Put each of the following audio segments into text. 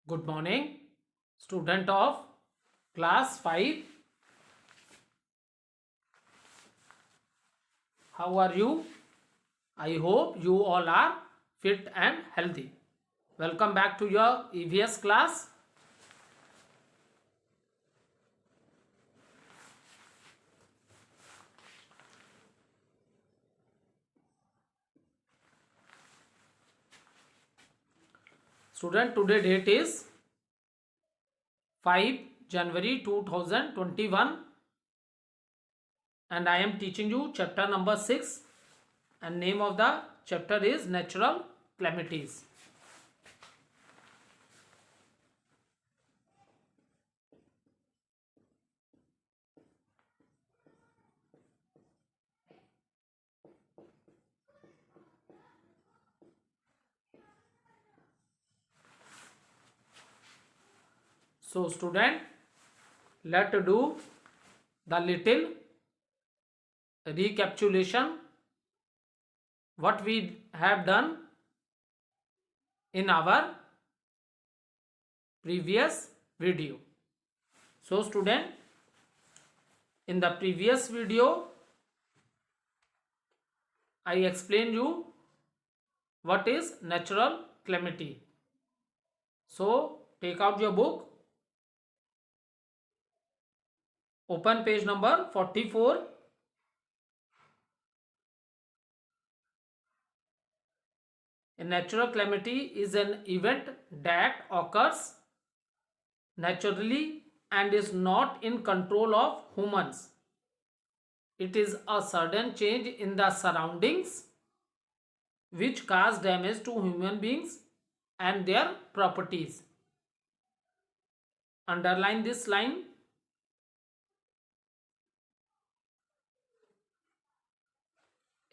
Good morning, student of class 5. How are you? I hope you all are fit and healthy. Welcome back to your EVS class. Student, today date is 5 January 2021 and I am teaching you chapter number 6 and name of the chapter is Natural Calamities. So student, let's do the little recapitulation what we have done in our previous video. So student, in the previous video I explained you what is natural calamity. So take out your book, open page number 44. A natural calamity is an event that occurs naturally and is not in control of humans. It is a sudden change in the surroundings which cause damage to human beings and their properties. Underline this line.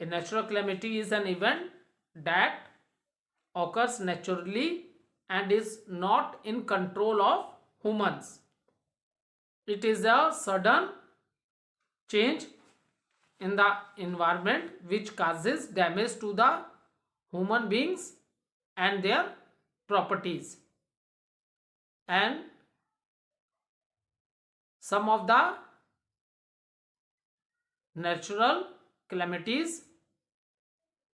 A natural calamity is an event that occurs naturally and is not in control of humans. It is a sudden change in the environment which causes damage to the human beings and their properties. And some of the natural calamities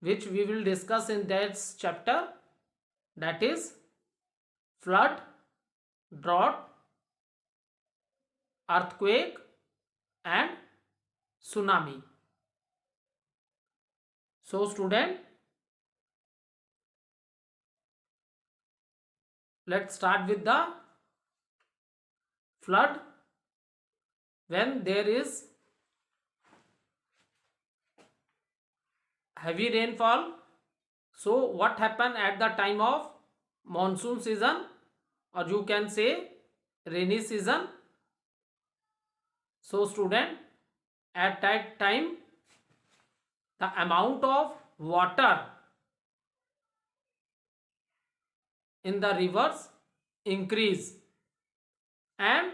which we will discuss in that chapter, that is flood, drought, earthquake and tsunami. So student, let's start with the flood. When there is heavy rainfall, so what happened at the time of monsoon season, or you can say rainy season? So student, at that time the amount of water in the rivers increase and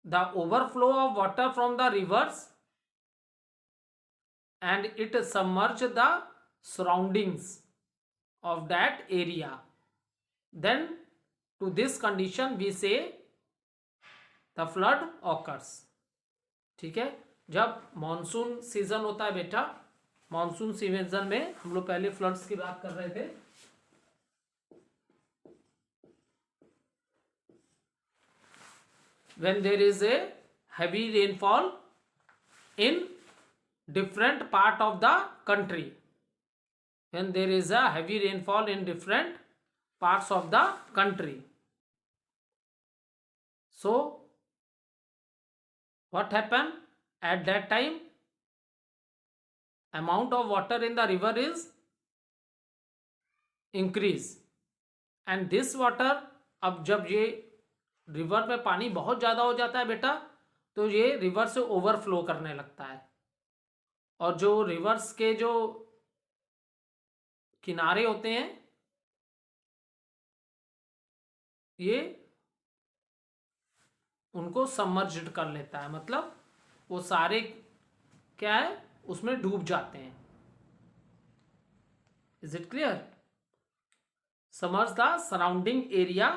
the overflow of water from the rivers and it submerge the surroundings of that area. Then to this condition we say the flood occurs. ठीक है, जब monsoon season होता है बेटा, monsoon season में हम लोग पहले फ्लड्स की बात कर रहे थे. When there is a heavy rainfall in different part of the country, when there is a heavy rainfall in different parts of the country, so what happened at that time? Amount of water in the river is increase and this water, अब जब ये river में पानी बहुत ज़्यादा हो जाता है बेटा, तो ये रिवर से ओवरफ्लो करने लगता है और जो रिवर्स के जो किनारे होते हैं ये उनको सबमर्ज्ड कर लेता है, मतलब वो सारे क्या है उसमें डूब जाते हैं. Is it clear? Summers the surrounding area,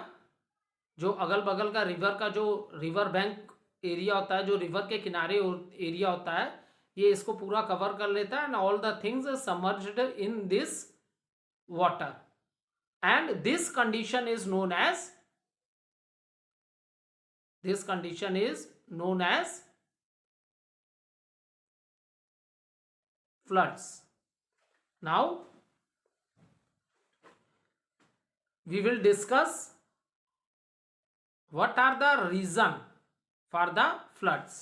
जो अगल बगल का रिवर का जो रिवर बैंक एरिया होता है, जो रिवर के किनारे एरिया होता है, ये इसको पूरा कवर कर लेता है. And all the things submerged in this water, and this condition is known as floods. Now we will discuss what are the reason for the floods.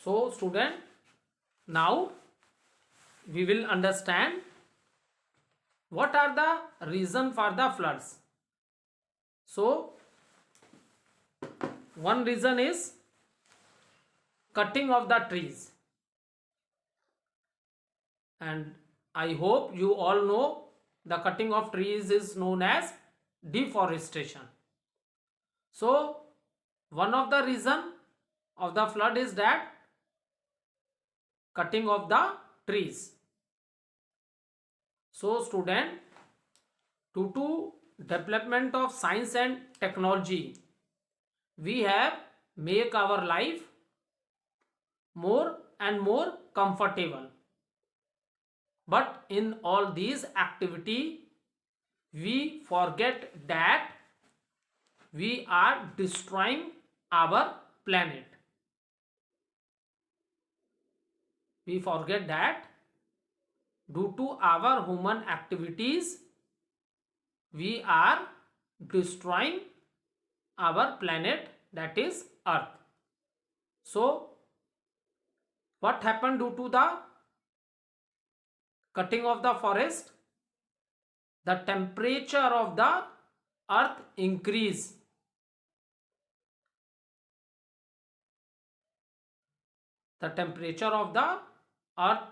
So student, now we will understand what are the reason for the floods. So one reason is cutting of the trees, and I hope you all know the cutting of trees is known as deforestation. So one of the reason of the flood is that cutting of the trees. So student, due to development of science and technology, we have make our life more and more comfortable, but in all these activity we forget that we are destroying our planet. We forget that due to our human activities we are destroying our planet, that is earth. So what happened due to the cutting of the forest? The temperature of the earth increase. The temperature of the earth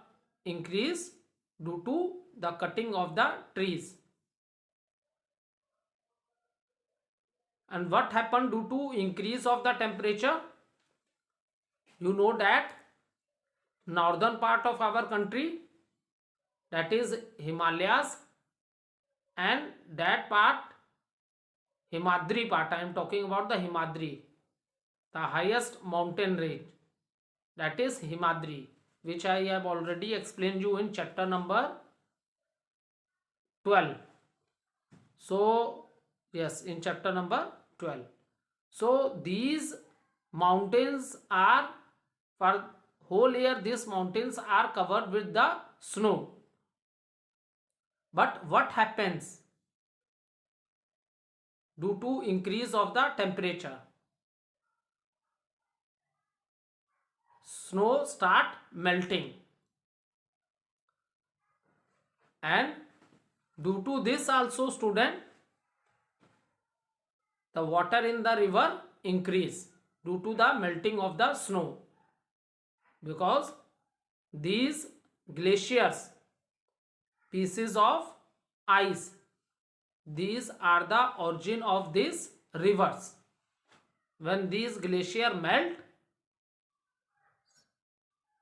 increase due to the cutting of the trees. And what happened due to increase of the temperature? You know that northern part of our country, that is Himalayas, and that part, Himadri part, I am talking about the Himadri, the highest mountain range, that is Himadri, which I have already explained you in chapter number 12. So yes, in chapter number 12. So these mountains are, for whole year these mountains are covered with the snow. But what happens due to increase of the temperature? Snow start melting, and due to this also student, the water in the river increase due to the melting of the snow, because these glaciers, pieces of ice, these are the origin of these rivers. When these glacier melt,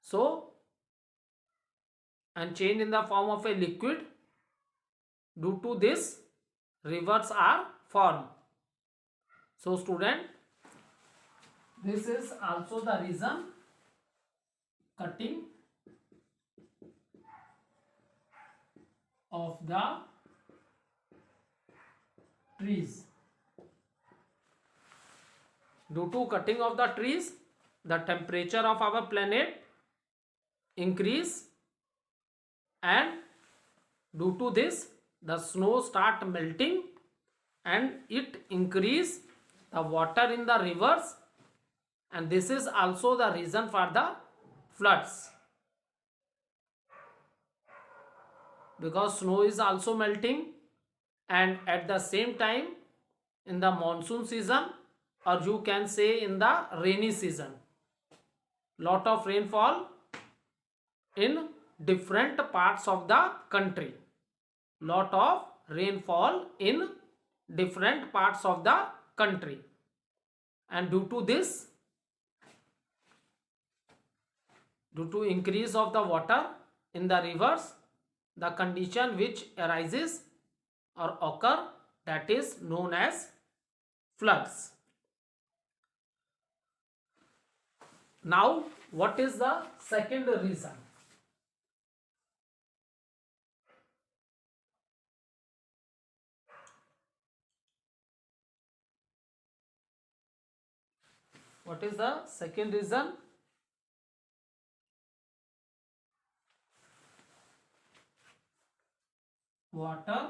so and change in the form of a liquid, due to this rivers are formed. So student, this is also the reason cutting of the trees. Due to cutting of the trees, the temperature of our planet increase, and due to this the snow start melting, and it increase the water in the rivers, and this is also the reason for the floods, because snow is also melting, and at the same time in the monsoon season, or you can say in the rainy season, lot of rainfall in different parts of the country, lot of rainfall in different parts of the country, and due to this due to increase of the water in the rivers, the condition which arises or occur, that is known as floods. Now, what is the second reason? What is the second reason? Water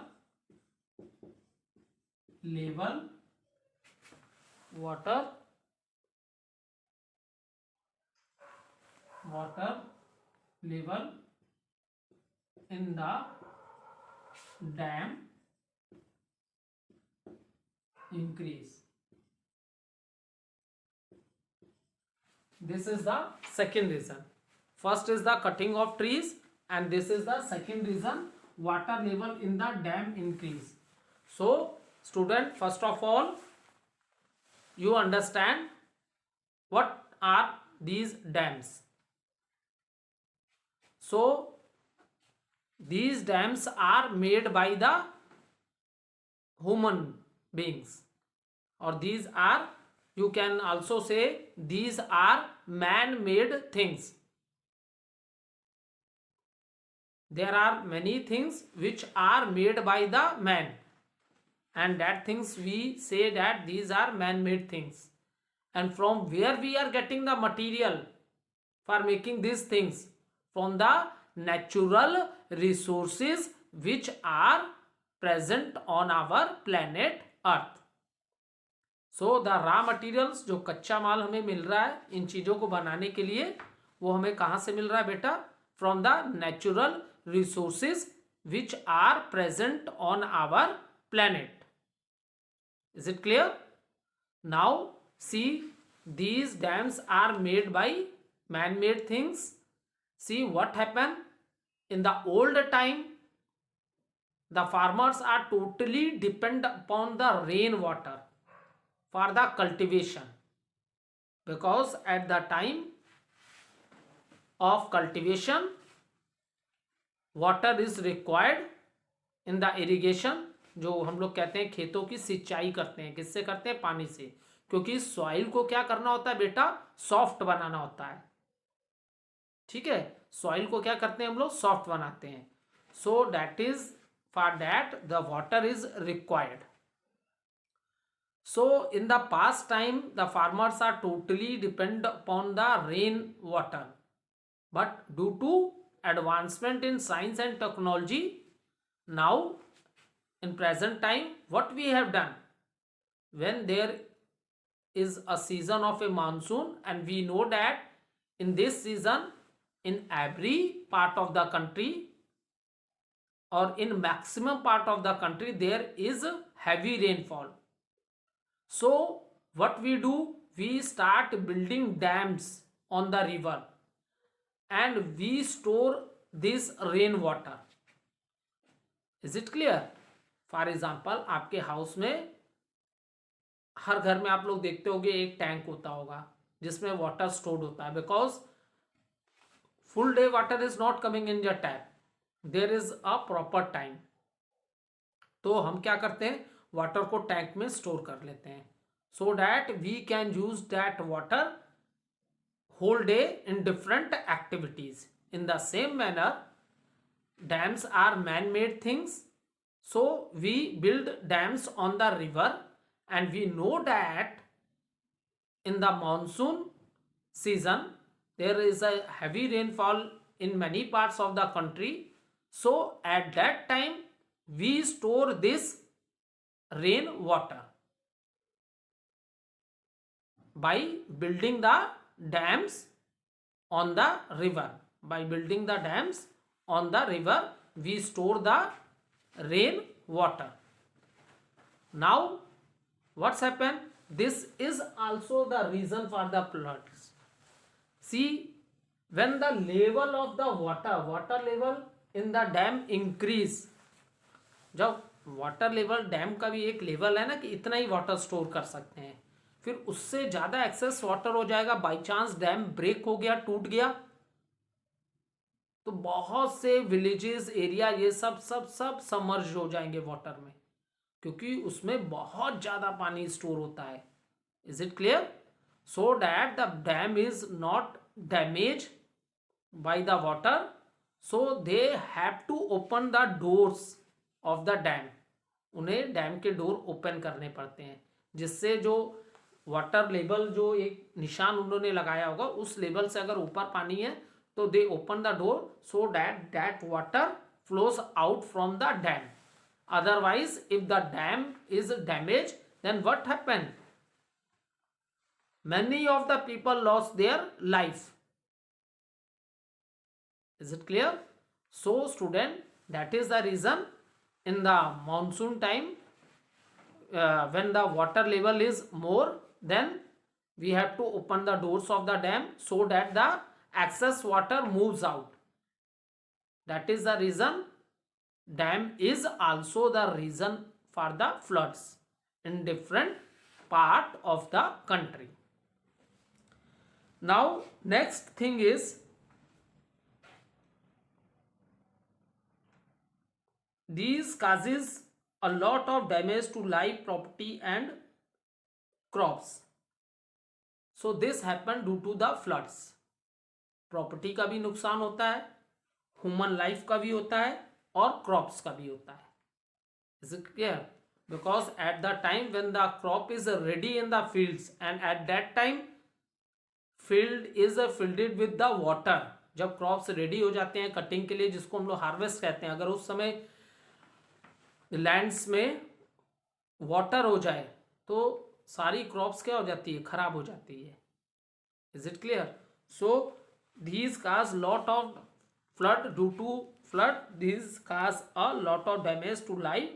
level, water level in the dam increase. This is the second reason. First is the cutting of trees, and this is the second reason, water level in the dam increase. So student, first of all, you understand what are these dams. So these dams are made by the human beings, or these are, you can also say, these are man-made things. There are many things which are made by the man, and that things we say that these are man-made things. And from where we are getting the material for making these things? From the natural resources which are present on our planet Earth. So the raw materials, जो कच्चा माल हमें मिल रहा है इन चीज़ों को बनाने के लिए, वो हमें कहाँ से मिल रहा है बेटा? From the natural resources which are present on our planet. Is it clear? Now see, these dams are made by man-made things. See what happened in the old time. The farmers are totally depend upon the rainwater for the cultivation, because at the time of cultivation water is required in the irrigation. जो हम लोग कहते हैं खेतों की सिंचाई करते हैं, किससे करते हैं? पानी से. क्योंकि सॉइल को क्या करना होता है बेटा? सॉफ्ट बनाना होता है. ठीक है, सॉइल को क्या करते हैं हम लोग? सॉफ्ट बनाते हैं. So that is, for that the water is required. So in the past time the farmers are totally depend upon the rain water, but due to advancement in science and technology, now in present time what we have done, when there is a season of a monsoon, and we know that in this season in every part of the country, or in maximum part of the country, there is heavy rainfall. So what we do, we start building dams on the river and we store this rainwater. Is it clear? For example, आपके house में, हर घर में आप लोग देखते होंगे एक tank होता होगा जिसमें वाटर स्टोर्ड होता है, because full day water is not coming in your tap, there is a proper time. तो हम क्या करते हैं? वाटर को टैंक में स्टोर कर लेते हैं, so that we can use that water whole day in different activities. In the same manner dams are man made things, so we build dams on the river, and we know that in the monsoon season there is a heavy rainfall in many parts of the country. So at that time we store this rain water by building the dams on the river. By building the dams on the river we store the rain water. Now what's happened? This is also the reason for the floods. See, when the level of the water level in the dam increase, जब water level, dam का भी एक level है ना कि इतना ही water store कर सकते हैं, फिर उससे ज़्यादा एक्सेस वाटर हो जाएगा, बाई चांस डैम ब्रेक हो गया, टूट गया, तो बहुत से विलेजेस एरिया ये सब सब सब समर्ज हो जाएंगे वाटर में, क्योंकि उसमें बहुत ज़्यादा पानी स्टोर होता है. Is it clear? So that the dam is not damage by the water, so they have to open the doors of the dam. उन्हें डैम के डोर ओपन करने पड़ते हैं, जिससे जो वाटर लेवल जो एक निशान उन्होंने लगाया होगा उस लेवल से अगर ऊपर पानी है तो they open the door so that water flows out from the dam. Otherwise if the dam is damage then what happen? Many of the people lost their life. Is it clear? So student, that is the reason in the monsoon time, when the water level is more, then we have to open the doors of the dam so that the excess water moves out. That is the reason dam is also the reason for the floods in different part of the country. Now next thing is, these causes a lot of damage to life, property and crops. So this happened due to the floods. Property का भी नुकसान होता है, human life का भी होता है और क्रॉप्स का भी होता है. Is it clear? Because at the time when the crop is ready in the fields and at that time field is filled with the water. जब क्रॉप्स रेडी हो जाते हैं कटिंग के लिए, जिसको हम लोग हार्वेस्ट कहते हैं, अगर उस समय लैंड्स में वाटर हो जाए तो सारी क्रॉप्स क्या हो जाती है? खराब हो जाती है. Is it clear? So these cause lot of flood. Due to flood, these cause a lot of damage to life,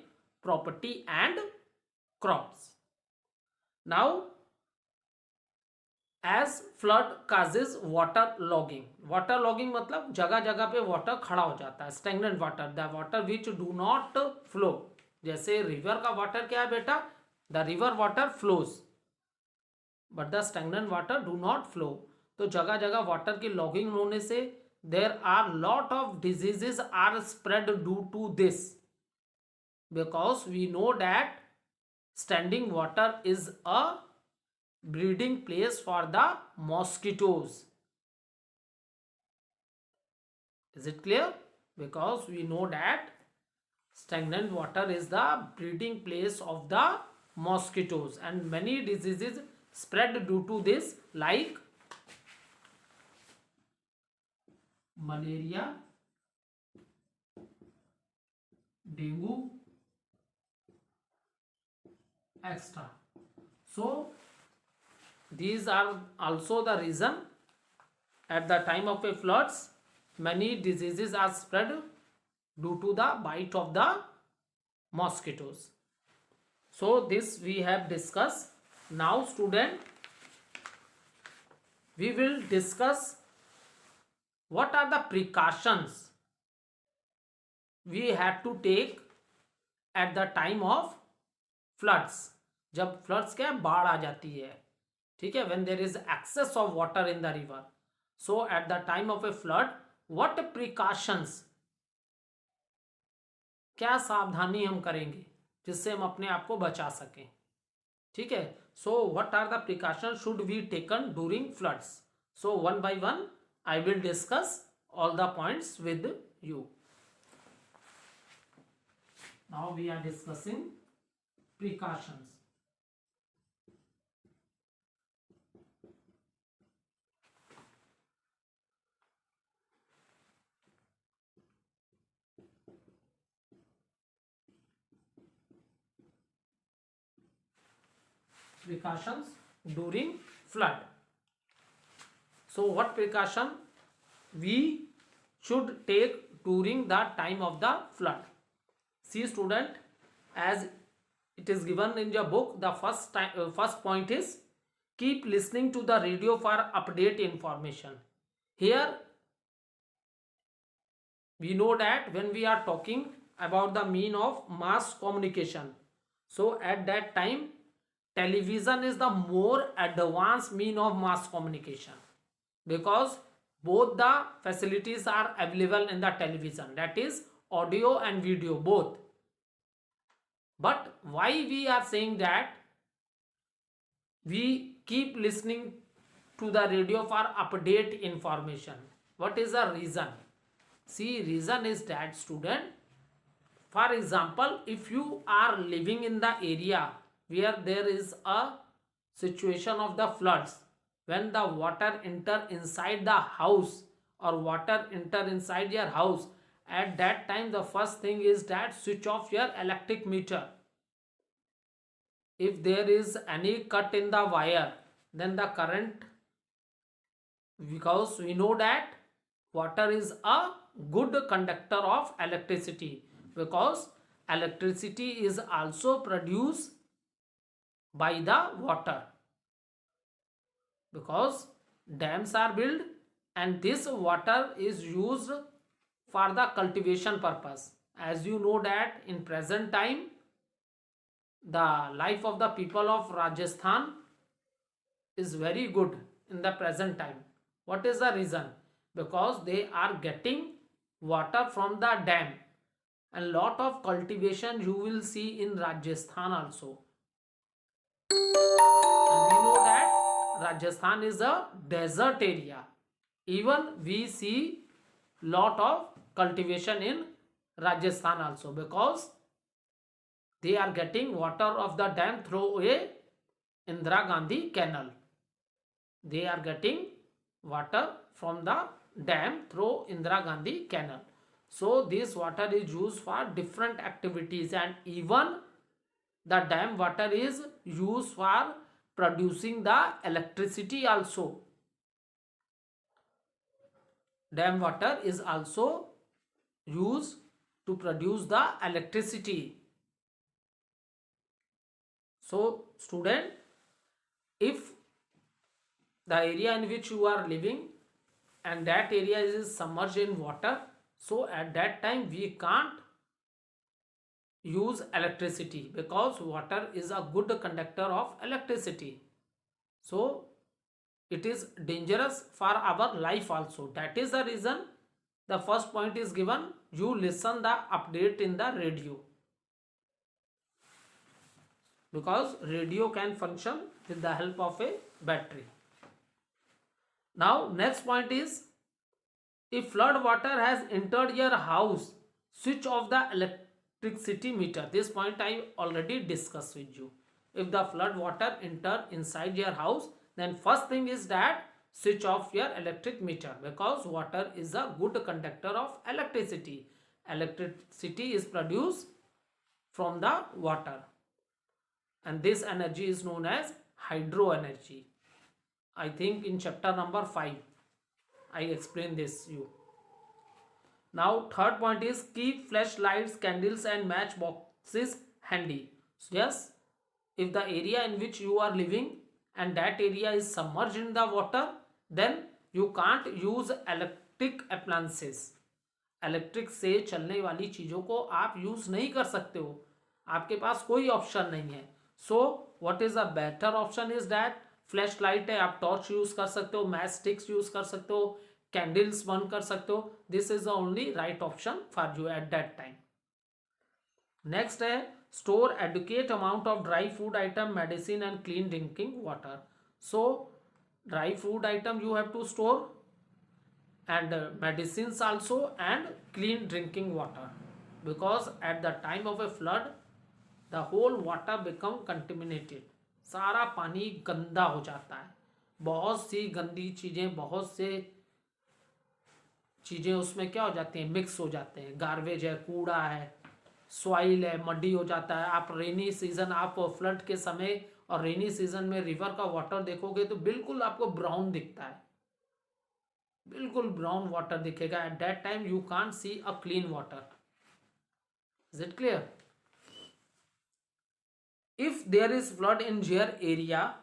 property and crops. Now as flood causes water logging. water logging मतलब जगह जगह पे water खड़ा हो जाता है. stagnant water, the water which do not flow. जैसे river का वाटर क्या है बेटा? the river water flows but the stagnant water do not flow. तो जगह जगह वाटर की लॉगिंग होने से there are lot of diseases are spread due to this, because we know that standing water is a breeding place for the mosquitoes. Is it clear? Because we know that stagnant water is the breeding place of the mosquitoes and many diseases spread due to this, like malaria, dengue, etc. So these are also the reason at the time of a floods many diseases are spread due to the bite of the mosquitoes. So this we have discussed. Now student, we will discuss what are the precautions we have to take at the time of floods. जब floods क्या बाढ़ आ जाती है, ठीक है, when there is excess of water in the river. So at the time of a flood, what precautions, क्या सावधानी हम करेंगे जिससे हम अपने आप को बचा सकें. ठीक है. So what are the precaution should be taken during floods. So one by one I will discuss all the points with you. Now we are discussing precautions. Precautions during flood. So what precaution we should take during the time of the flood? See student, as it is given in your book, the first point is keep listening to the radio for update information. Here we know that when we are talking about the mean of mass communication, so at that time television is the more advanced mean of mass communication, because both the facilities are available in the television, that is audio and video both. But why we are saying that we keep listening to the radio for update information? What is the reason? See, reason is that, student, for example, if you are living in the area where there is a situation of the floods, when the water enter inside the house or water enter inside your house, at that time the first thing is that switch off your electric meter. If there is any cut in the wire, then the current, because we know that water is a good conductor of electricity, because electricity is also produced by the water, because dams are built and this water is used for the cultivation purpose. As you know that in present time the life of the people of Rajasthan is very good in the present time. What is the reason? Because they are getting water from the dam, and lot of cultivation you will see in Rajasthan also. And we know that Rajasthan is a desert area. Even we see lot of cultivation in Rajasthan also, because they are getting water of the dam through a Indira Gandhi canal. They are getting water from the dam through Indira Gandhi canal. So this water is used for different activities, and even the dam water is used for producing the electricity also. Dam water is also used to produce the electricity. So student, if the area in which you are living and that area is submerged in water, so at that time we can't use electricity, because water is a good conductor of electricity. So it is dangerous for our life also. That is the reason the first point is given, you listen the update in the radio, because radio can function with the help of a battery. Now next point is, if flood water has entered your house, switch off the electricity meter. This point I already discussed with you. If the flood water enter inside your house, then first thing is that switch off your electric meter, because water is a good conductor of electricity. Electricity is produced from the water, and this energy is known as hydro energy. I think in chapter number 5 I explain this you. Now third point is, keep flashlights, candles and matchboxes handy. So yes, if the area in which you are living and that area is submerged in the water, then you can't use electric appliances. Electric से चलने वाली चीज़ों को आप use नहीं कर सकते हो, आपके पास कोई ऑप्शन नहीं है. So what is the better option is that, flash light है, आप टॉर्च यूज़ कर सकते हो, मैच स्टिक्स यूज़ कर सकते हो, कैंडल्स बर्न कर सकते हो. This is the only right option for you at that time. Next है, store adequate amount of dry food item, medicine and clean drinking water. So dry food item you have to store, and medicines also, and clean drinking water, because at the time of a flood the whole water become contaminated. सारा पानी गंदा हो जाता है, बहुत सी गंदी चीज़ें, बहुत से चीज़ें उसमें क्या हो जाती हैं, मिक्स हो जाते हैं. गार्बेज है, कूड़ा है, सॉइल है, मड्डी हो जाता है. आप रेनी सीजन, आप फ्लड के समय और रेनी सीजन में रिवर का वाटर देखोगे तो बिल्कुल आपको ब्राउन दिखता है, बिल्कुल ब्राउन वाटर दिखेगा. At that time you can't see a clean water. Is it clear? If there is flood in your area,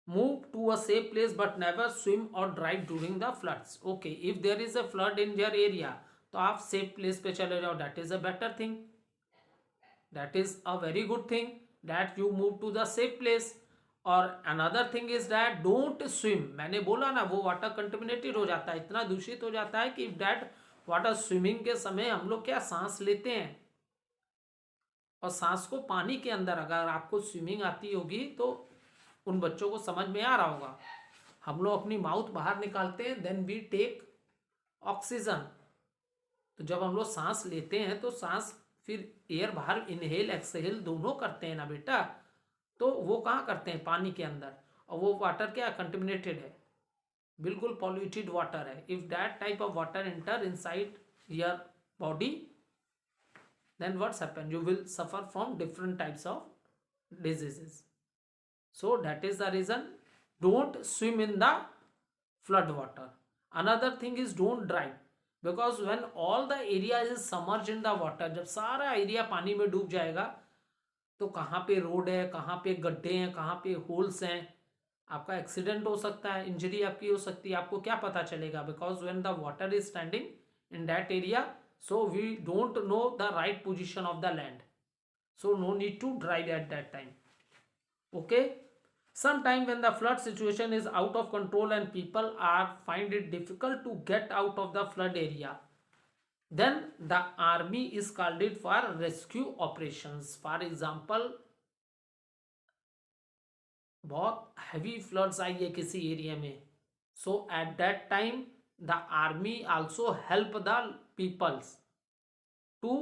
move to a safe place but never swim or drive during the floods. Okay, if there is a flood in your area, तो आप safe place पे चले जाओ. That is a better thing, that is a very good thing, that you move to the safe place. और another thing is that don't swim, मैंने बोला ना वो वाटर कंटेमिनेटेड हो जाता है, इतना दूषित हो जाता है कि दैट वाटर स्विमिंग के समय हम लोग क्या सांस लेते हैं, और सांस को पानी के अंदर, अगर आपको स्विमिंग आती होगी तो उन बच्चों को समझ में आ रहा होगा, हम लोग अपनी माउथ बाहर निकालते हैं, देन वी टेक ऑक्सीजन। तो जब हम लोग सांस लेते हैं तो सांस फिर एयर बाहर इनहेल एक्सहेल दोनों करते हैं ना बेटा, तो वो कहाँ करते हैं, पानी के अंदर, और वो वाटर क्या कंटेमिनेटेड है, बिल्कुल पॉल्यूटेड वाटर है। If that type of water enter inside your body, then what's happened, you will suffer from different types of diseases. So that is the reason don't swim in the flood water. Another thing is don't drive, because when all the area is submerged in the water, जब सारा area पानी में डूब जाएगा तो कहाँ पे road है, कहाँ पे गड्ढे हैं, कहाँ पे होल्स हैं, आपका एक्सीडेंट हो सकता है, इंजरी आपकी हो सकती है, आपको क्या पता चलेगा, because when the water is standing in that area, so we don't know the right position of the land, so no need to drive at that time. Okay, sometime when the flood situation is out of control and people are find it difficult to get out of the flood area, then the army is called it for rescue operations. For example, बहुत heavy floods आई है किसी area में, so at that time the army also help the peoples to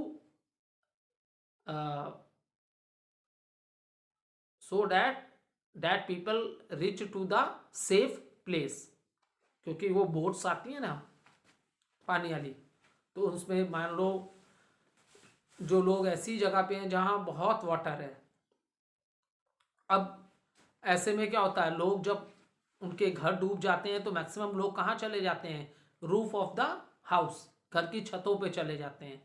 so that people reach to the safe place, क्योंकि वो boats आती है ना पानी वाली, तो उसमें मान लो जो लोग ऐसी जगह पे हैं जहाँ बहुत वाटर है, अब ऐसे में क्या होता है, लोग जब उनके घर डूब जाते हैं तो मैक्सिमम लोग कहाँ चले जाते हैं, रूफ ऑफ द हाउस, घर की छतों पे चले जाते हैं,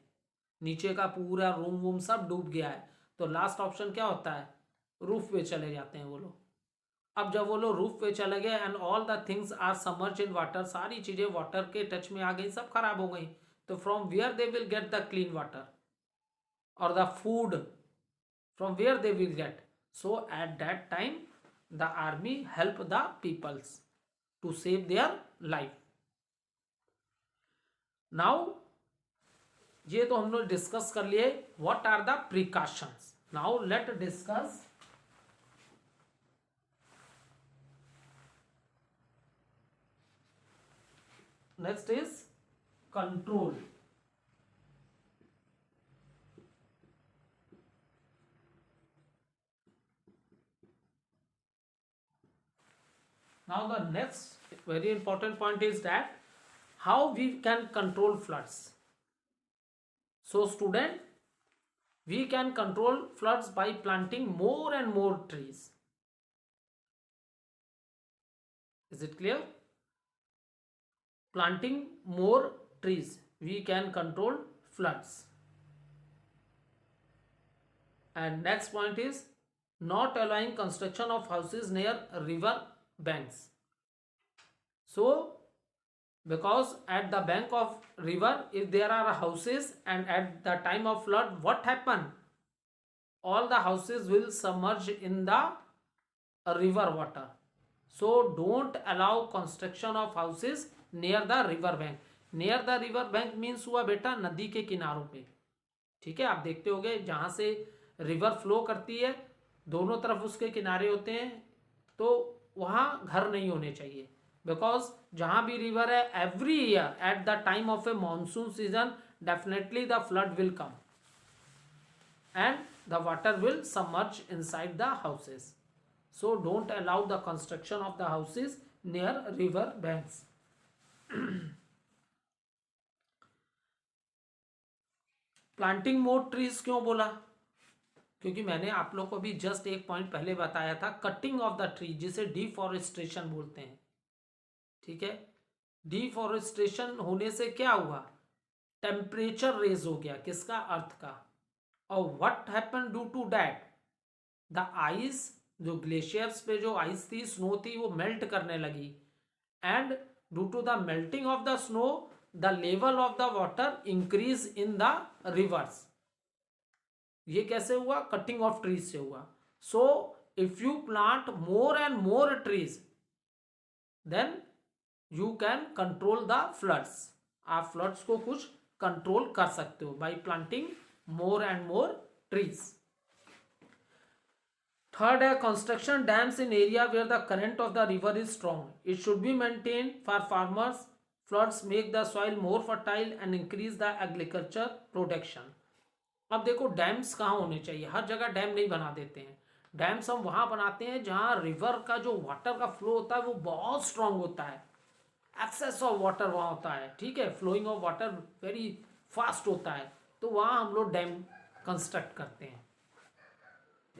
नीचे का पूरा रूम वूम सब डूब गया है, तो लास्ट ऑप्शन क्या होता है, रूफ पे चले जाते हैं वो लोग। अब जब वो लोग रूफ पे चले गए and all the things are submerged in water, सारी चीजें वाटर के टच में आ गई, सब खराब हो गई, तो from where they will get the clean water और the food, from where they will get, so at that time the army help the peoples to save their life. Now ये तो हम लोग डिस्कस कर लिए what are the precautions. Now let discuss next is control. Now the next very important point is that how we can control floods. So student, we can control floods by planting more and more trees. Is it clear? Planting more trees, we can control floods. And next point is not allowing construction of houses near river banks. So because at the bank of river, if there are houses and at the time of flood, what happen, all the houses will submerge in the river water, so don't allow construction of houses near the river bank. near the river bank means हुआ बेटा नदी के किनारों पे, ठीक है, आप देखते होंगे जहां से रिवर फ्लो करती है दोनों तरफ उसके किनारे होते हैं, तो वहां घर नहीं होने चाहिए, बिकॉज जहां भी रिवर है every year at the time of A monsoon season definitely the flood will come and the water will submerge inside the houses, so don't allow the construction of the houses near river banks. Planting more trees क्यों बोला, क्योंकि मैंने आप लोग को भी just एक point पहले बताया था, कटिंग ऑफ द ट्री जिसे डिफॉरेस्टेशन बोलते हैं, ठीक है, डिफॉरेस्टेशन होने से क्या हुआ, टेम्परेचर रेज हो गया, किसका, अर्थ का, और what happen due to that, the ice, जो ग्लेशियर्स पे जो आइस थी, स्नो थी, वो मेल्ट करने लगी, and due to the melting of the snow the level of the water increase in the rivers. ये कैसे हुआ, कटिंग ऑफ ट्रीज से हुआ। सो if you plant more and more trees, then you can control the floods. आप floods को कुछ control कर सकते हो by planting more and more trees. Third है construction dams in area where the current of the river is strong. It should be maintained for farmers. Floods make the soil more fertile and increase the agriculture production. अब देखो dams कहाँ होने चाहिए, हर जगह dam नहीं बना देते हैं. डैम्स हम वहाँ बनाते हैं जहाँ रिवर का जो वाटर का फ्लो होता है वो बहुत स्ट्रांग होता है, एक्सेस ऑफ वाटर वहाँ होता है, ठीक है, flowing of water very fast होता है, तो वहाँ हम लोग डैम कंस्ट्रक्ट करते हैं.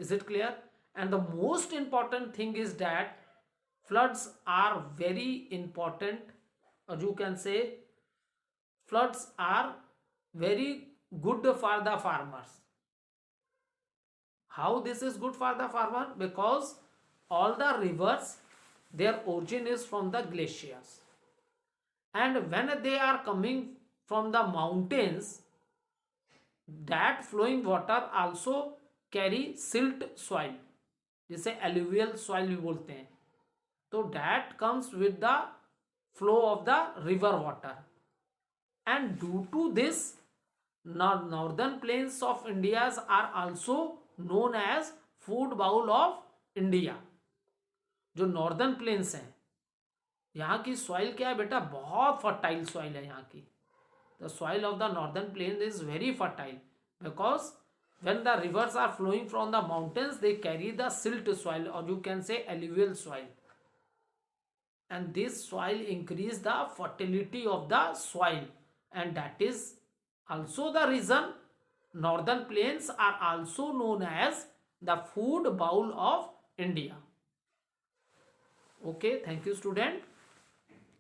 Is it clear? And the most important thing is that floods are very important, or you can say floods are very good for the farmers. How this is good for the farmer? Because all the rivers, their origin is from the glaciers, and when they are coming from the mountains, that flowing water also carry silt soil, जिसे alluvial soil भी बोलते हैं. तो that comes with the flow of the river water, and due to this, northern plains of India are also known as food bowl of India. जो northern plains हैं, यहाँ की soil क्या है बेटा, बहुत फर्टाइल सॉइल है यहाँ की. The soil of the northern plain is very fertile because when the rivers are flowing from the mountains, they carry the silt soil, or you can say alluvial soil, and this soil increase the fertility of the soil, and that is also the reason northern plains are also known as the food bowl of India. Okay, thank you student.